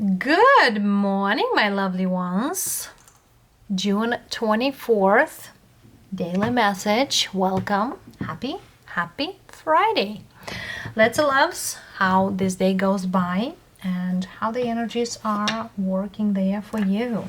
Good morning, my lovely ones. June 24th, daily message. Welcome. Happy Friday. Let's loves how this day goes by and how the energies are working there for you.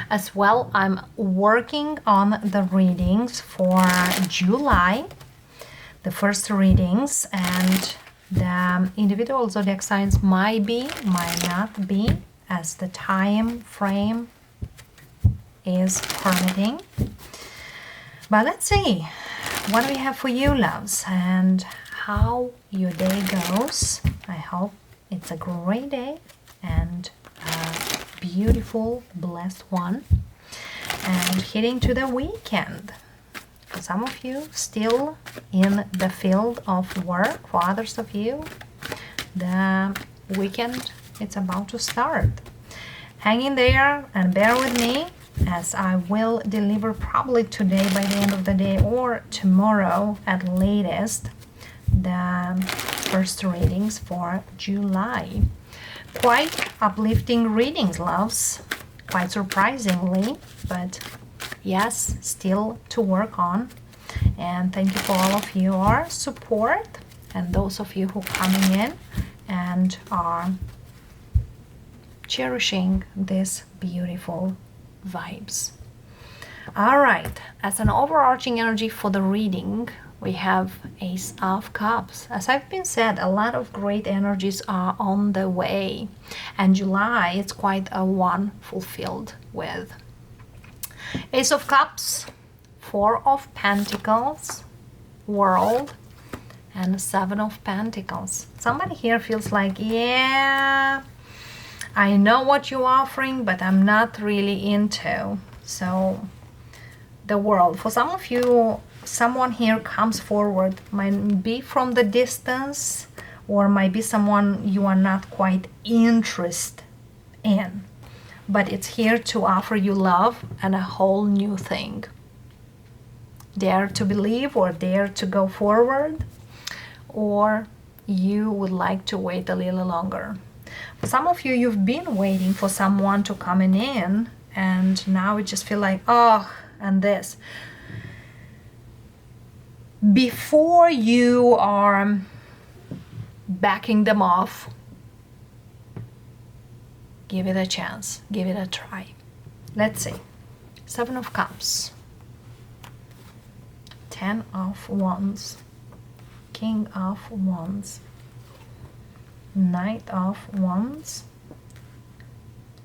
As well, I'm working on the readings for July, the first readings, and the individual zodiac signs might not be, as the time frame is permitting. But let's see what we have for you, loves, and how your day goes. I hope it's a great day and a beautiful, blessed one. And heading to the weekend. For some of you, still in the field of work. For others of you, the weekend it's about to start. Hang in there and bear with me as I will deliver probably today by the end of the day or tomorrow at latest the first readings for July. Quite uplifting readings, loves. Quite surprisingly, but yes, still to work on. And thank you for all of your support and those of you who are coming in and are cherishing these beautiful vibes. All right, as an overarching energy for the reading, we have Ace of Cups. As I've been said, a lot of great energies are on the way, and July is quite a one fulfilled with Ace of Cups, Four of Pentacles, World, and Seven of Pentacles. Somebody here feels like, yeah, I know what you're offering, but I'm not really into. So the World. For some of you, someone here comes forward, might be from the distance, or might be someone you are not quite interested in. But it's here to offer you love and a whole new thing. Dare to believe or dare to go forward, or you would like to wait a little longer. For some of you, you've been waiting for someone to come in, and now you just feel like, oh, and this. Before you are backing them off, give it a chance, give it a try. Let's see. Seven of Cups, Ten of Wands, King of Wands, Knight of Wands,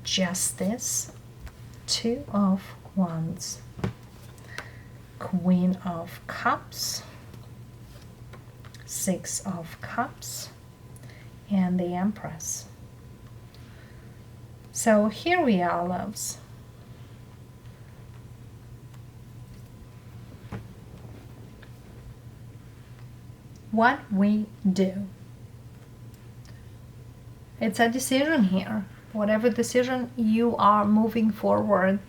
Justice, Two of Wands, Queen of Cups, Six of Cups, and the Empress. So here we are, loves. What we do. It's a decision here. Whatever decision you are moving forward,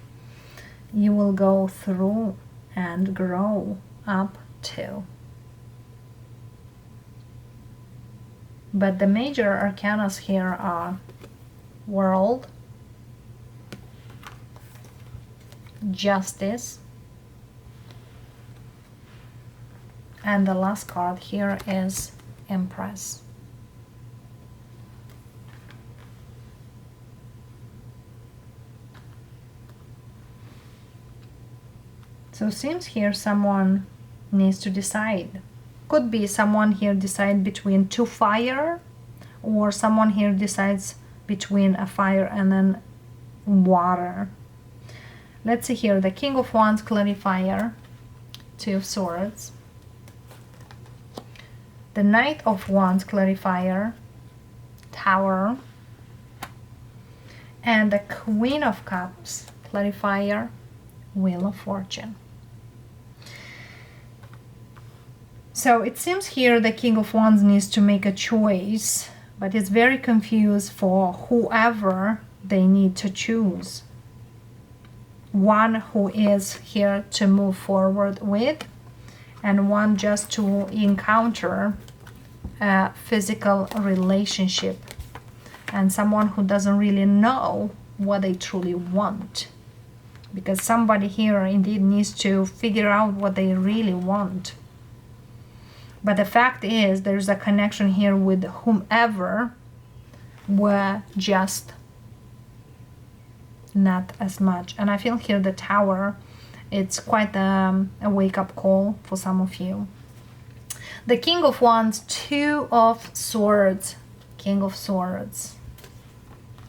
you will go through and grow up to. But the major arcanas here are World, Justice, and the last card here is Empress. So it seems here someone needs to decide. Could be someone here decide between two fire, or someone here decides between a fire and then water. Let's see here, the King of Wands clarifier, Two of Swords, the Knight of Wands clarifier, Tower, and the Queen of Cups clarifier, Wheel of Fortune. So it seems here the King of Wands needs to make a choice, but is very confused for whoever they need to choose. One who is here to move forward with, and one just to encounter a physical relationship and someone who doesn't really know what they truly want. Because somebody here indeed needs to figure out what they really want. But the fact is, there's a connection here with whomever were just not as much. And I feel here the Tower, it's quite a wake-up call for some of you. The King of Wands, Two of Swords, King of Swords.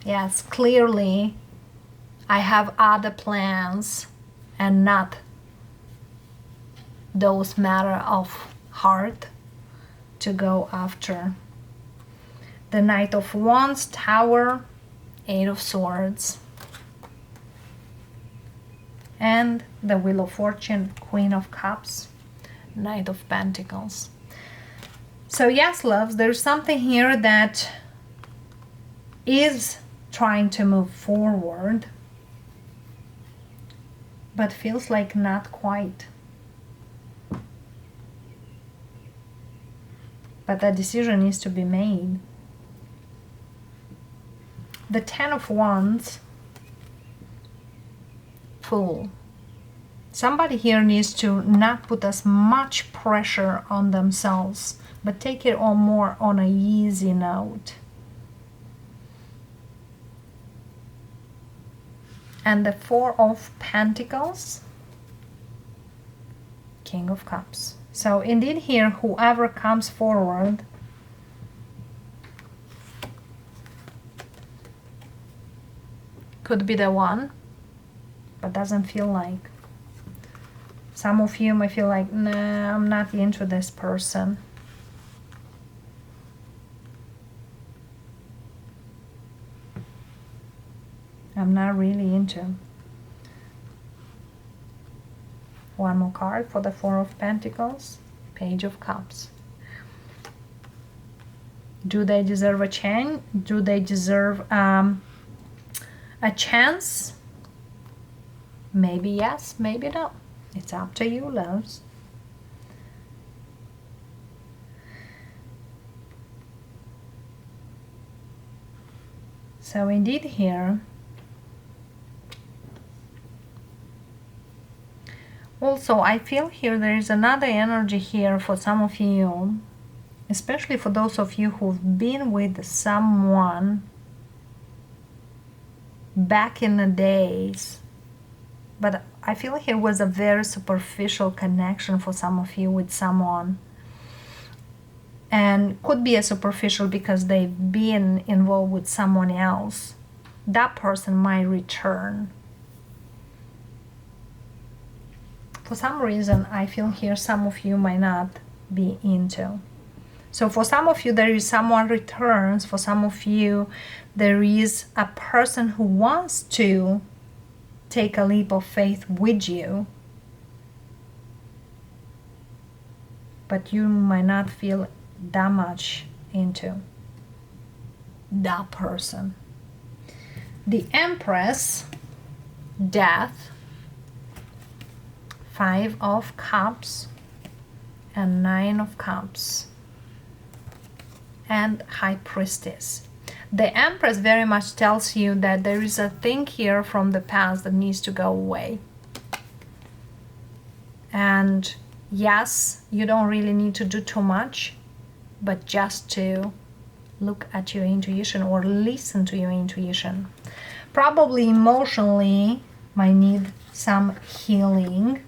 Yes, clearly I have other plans and not those matter of heart to go after. The Knight of Wands, Tower, Eight of Swords. And the Wheel of Fortune, Queen of Cups, Knight of Pentacles. So yes, loves, there's something here that is trying to move forward, but feels like not quite. But a decision needs to be made. The Ten of Wands, Fool. Somebody here needs to not put as much pressure on themselves, but take it on more on an easy note. And the Four of Pentacles, King of Cups. So indeed here, whoever comes forward could be the one, but doesn't feel like. Some of you may feel like, nah, I'm not into this person. I'm not really into. One more card for the Four of Pentacles, Page of Cups. Do they deserve a chance? Do they deserve a chance? Maybe yes, maybe no. It's up to you, loves. So indeed here, also I feel here there is another energy here for some of you, especially for those of you who've been with someone back in the days. But I feel here was a very superficial connection for some of you with someone. And could be a superficial because they've been involved with someone else. That person might return. For some reason, I feel here some of you might not be into. So for some of you, there is someone returns. For some of you, there is a person who wants to take a leap of faith with you, but you might not feel that much into that person. The Empress, Death, Five of Cups, and Nine of Cups, and High Priestess. The Empress very much tells you that there is a thing here from the past that needs to go away. And yes, you don't really need to do too much, but just to look at your intuition or listen to your intuition. Probably emotionally might need some healing.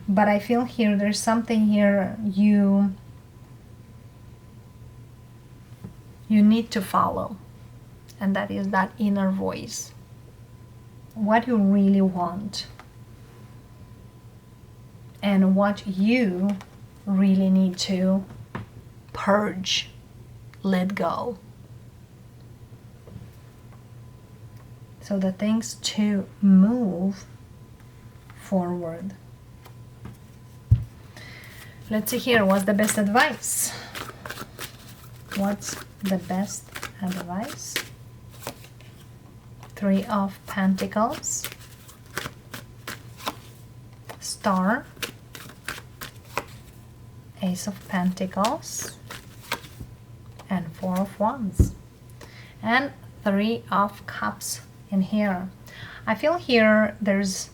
But I feel here there's something here you need to follow, and that is that inner voice, what you really want and what you really need to purge, let go, so that things to move forward. Let's see here, what's the best advice? What's the best advice? Three of Pentacles, Star, Ace of Pentacles, and Four of Wands. And Three of Cups in here. I feel here there's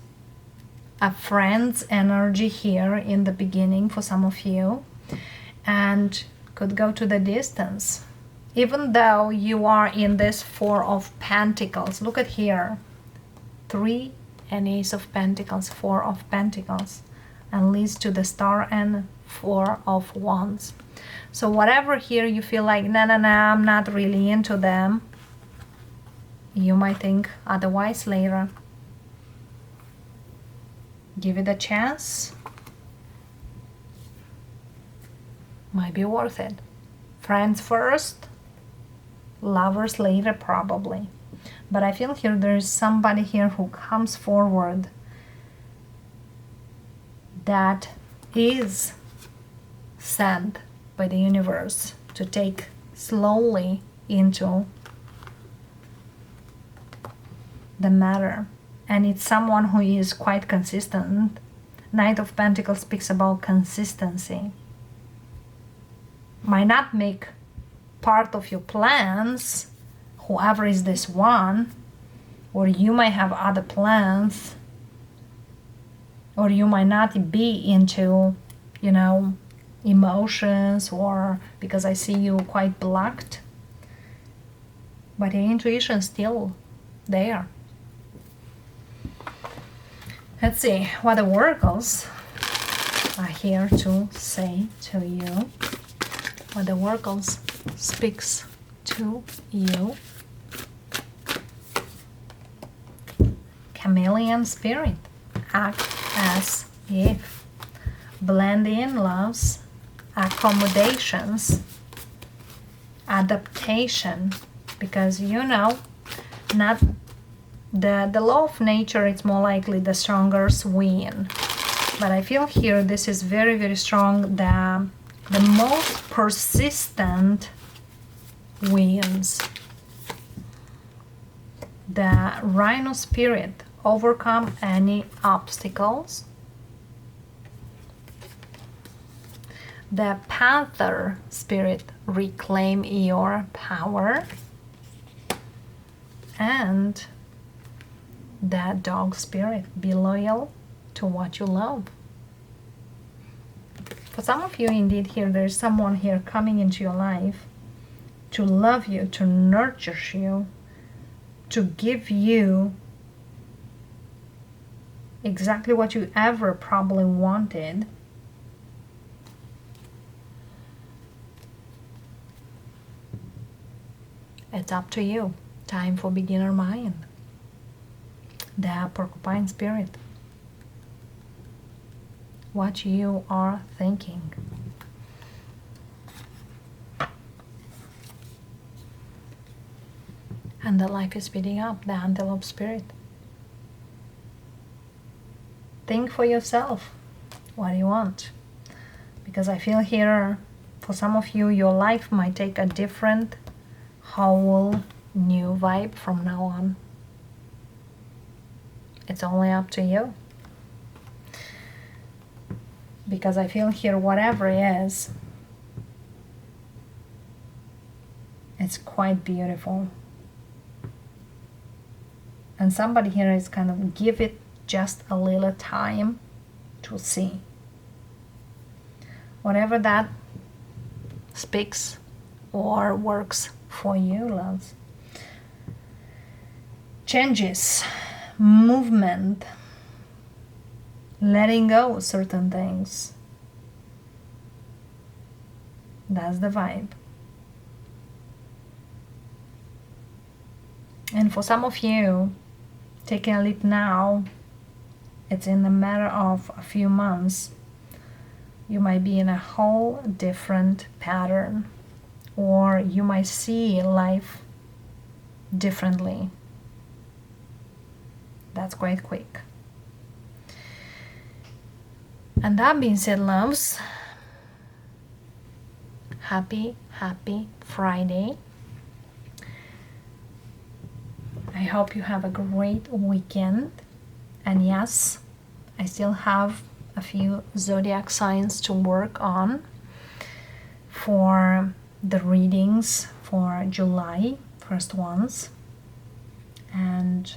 a friend's energy here in the beginning for some of you, and could go to the distance. Even though you are in this Four of Pentacles, look at here, 3 and Ace of Pentacles, 4 of Pentacles, and leads to the Star and Four of Wands. So whatever here you feel like, no, I'm not really into them, you might think otherwise later. Give it a chance. Might be worth it. Friends first, lovers later probably. But I feel here there's somebody here who comes forward that is sent by the universe to take slowly into the matter. And it's someone who is quite consistent. Knight of Pentacles speaks about consistency. Might not make part of your plans, whoever is this one, or you might have other plans, or you might not be into, you know, emotions, or because I see you quite blocked, but your intuition is still there. Let's see what the oracles are here to say to you. What the oracles speaks to you. Chameleon spirit. Act as if. Blend in loves. Accommodations. Adaptation. Because you know, not the law of nature, it's more likely the strongest win. But I feel here this is very, very strong. The most persistent wins. The Rhino spirit, overcome any obstacles. The Panther spirit, reclaim your power. And the Dog spirit, be loyal to what you love. For some of you, indeed, here there's someone here coming into your life to love you, to nurture you, to give you exactly what you ever probably wanted. It's up to you. Time for beginner mind. The Porcupine spirit. What you are thinking. And the life is speeding up. The Antelope spirit. Think for yourself. What do you want? Because I feel here, for some of you, your life might take a different, whole new vibe from now on. It's only up to you. Because I feel here, whatever it is, it's quite beautiful. And somebody here is kind of give it just a little time to see. Whatever that speaks or works for you, loves. Changes, movement, letting go of certain things. That's the vibe. And for some of you, taking a leap now, it's in a matter of a few months. You might be in a whole different pattern, or you might see life differently. That's quite quick. And that being said, loves, happy Friday. I hope you have a great weekend. And yes, I still have a few zodiac signs to work on for the readings for July, first ones, and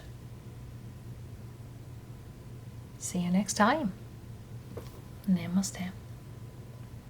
see you next time. Namaste.